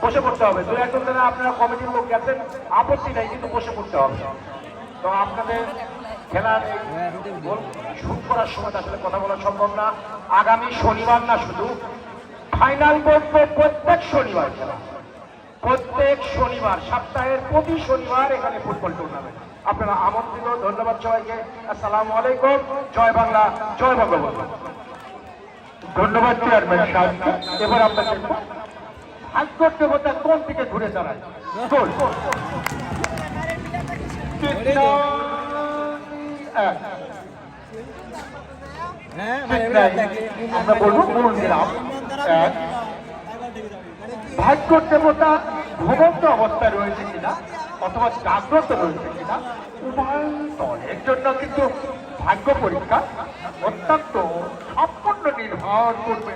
বসে পড়তে হবে। দু একজন যারা আপনারা কমিটির লোক গেছেন আপত্তি নেই, কিন্তু বসে পড়তে হবে। তো আপনাদের খেলার শুরু করার সময় আসলে কথা বলা সম্ভব না। আগামী শনিবার না, শুধু ফাইনাল বলতে প্রত্যেক শনিবার খেলা, প্রত্যেক শনিবার, সপ্তাহের প্রতি শনিবার এখানে ফুটবল টুর্নামেন্ট। আপনারা আমন্ত্রিত। ধন্যবাদ সবাইকে। আসসালামু আলাইকুম। জয় বাংলা, জয় বঙ্গবন্ধু। ধন্যবাদ চেয়ারম্যান সাহেবকে। এবার আমরা দেখব ভাগ্য দেবতা কোন দিকে ঘুরে দাঁড়ায়। আমরা বলবো ভাগ্য দেবতা ঘুমন্ত অবস্থায় রয়েছে কিনা অথবা জাগ্রত রয়েছে কিনা, উভয় দলের জন্য কিন্তু ভাগ্য পরীক্ষা অত্যন্ত সম্পূর্ণ নির্ভর করবে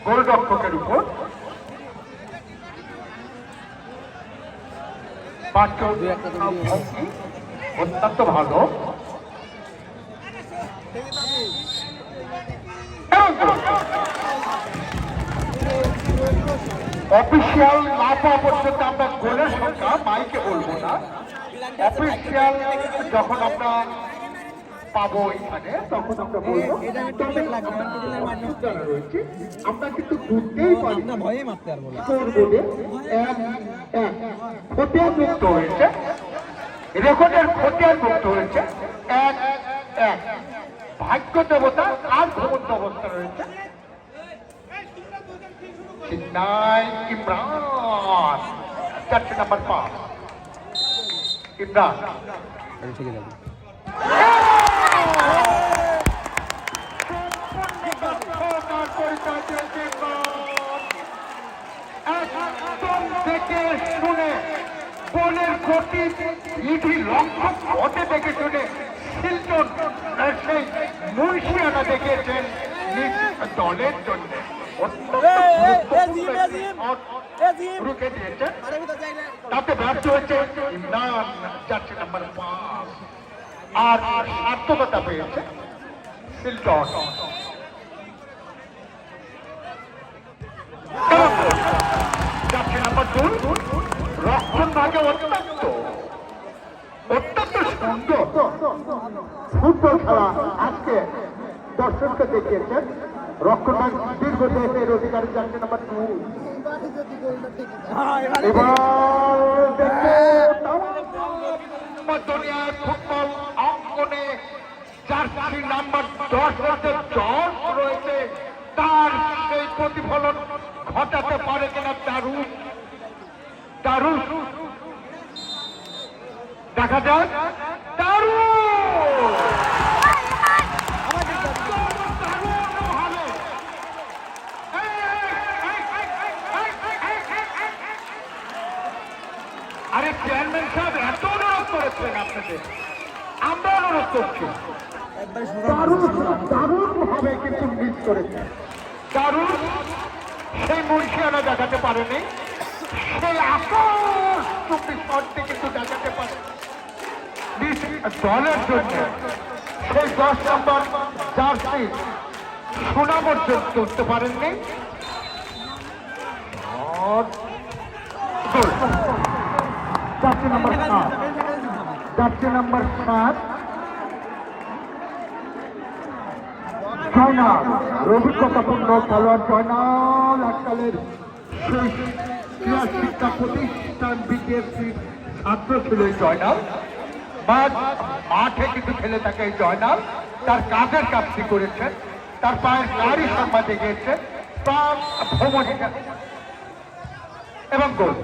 গোলরক্ষকের উপর। অত্যন্ত ভালো। অফিসিয়াল না পাওয়া পর্যন্ত আমরা গোলের সংখ্যা মাইকে বলবো না। অফিসিয়াল যখন আমরা পাবো এখানে, তখন আমরা বলবো। আমরা কিন্তু বুঝতেই পারি না, ভয়ে মারতে পারবো না। খতিয়ান মুক্ত হয়েছে, রেকর্ডের খতিয়ান মুক্ত হয়েছে 1-1। ভাগ্য দেবতা আর ঘুমন্ত অবস্থা রয়েছে ইমরান, 4 নম্বর 5 ইমরান। থেকে শুনে বলের গতি ইডি লঙ্ঘন হতে থেকে শুনে শিলচর সেই মুন্সিয়ানা দেখেছেন দলের জন্য রুখে দিয়েছে। তাতে ব্যর্থ হয়েছে ইমরান, 4 নম্বর 5। আর সার্থকতা পেয়েছে শিলচর। 4 নম্বর 2 রক্ষণ ভাগে অত্যন্ত সুন্দর ফুটবল খেলা আজকে দর্শককে দেখিয়েছেন। রক্ষণ ভাগ দীর্ঘ দেশের অধিকারী 4 নম্বর 2। দুনিয়ার ফুটবল অঙ্গনে জার্সি নাম্বার 10 রয়েছে, তার সেই প্রতিফলন ঘটাতে পারে কিনা দারুণ দারুণ দেখা যায়। দারুণ আরে চেয়ারম্যান সাহেব এত অনুরোধ করেছেন আপনাদের, আমরা অনুরোধ করছি। দারুণ ভাবে কিন্তু মিস করেছেন। দারুণ সেই মুন্সিয়ানা দেখাতে পারেনি, সেই আকর্ষণটি কিন্তু দেখাতে পারে দলের জন্য। সেই 10 নম্বর জার্সি সুনাম অর্জন করতে পারেননি। 4 নম্বর 7 জয়নাল, অভিজ্ঞতাপূর্ণ খেলোয়াড় জয়নাল এককালের সেই ক্রীড়া শিক্ষা প্রতিষ্ঠান বিটিএসসি ছাত্র ছিল এই জয়নাল। মাঠে কিন্তু খেলে থাকে এই জয়নাল। তার কাজের কাজটি করেছেন, তার পায়ের গাড়ি সম্মান দেখিয়েছেন, প্রাণ ভ্রমণ এবং গোল।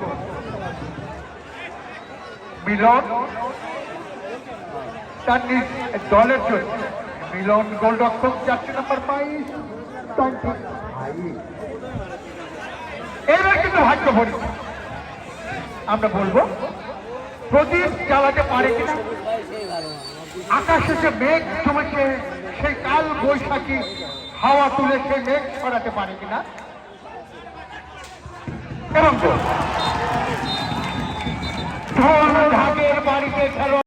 মিলন তার দলের জন্য, মিলন গোলরক্ষক 4 নম্বর 22। এবার কিন্তু ভাগ্য পরীক্ষা আমরা বলবো। প্রদীপ জ্বালাতে পারে কিনা, আকাশে যে মেঘ জমেছে সেই কাল বৈশাখী হাওয়া তুলে সেই মেঘ ছড়াতে পারে কিনা, এবং ঢোল ঢাকের বাড়িতে খেলো।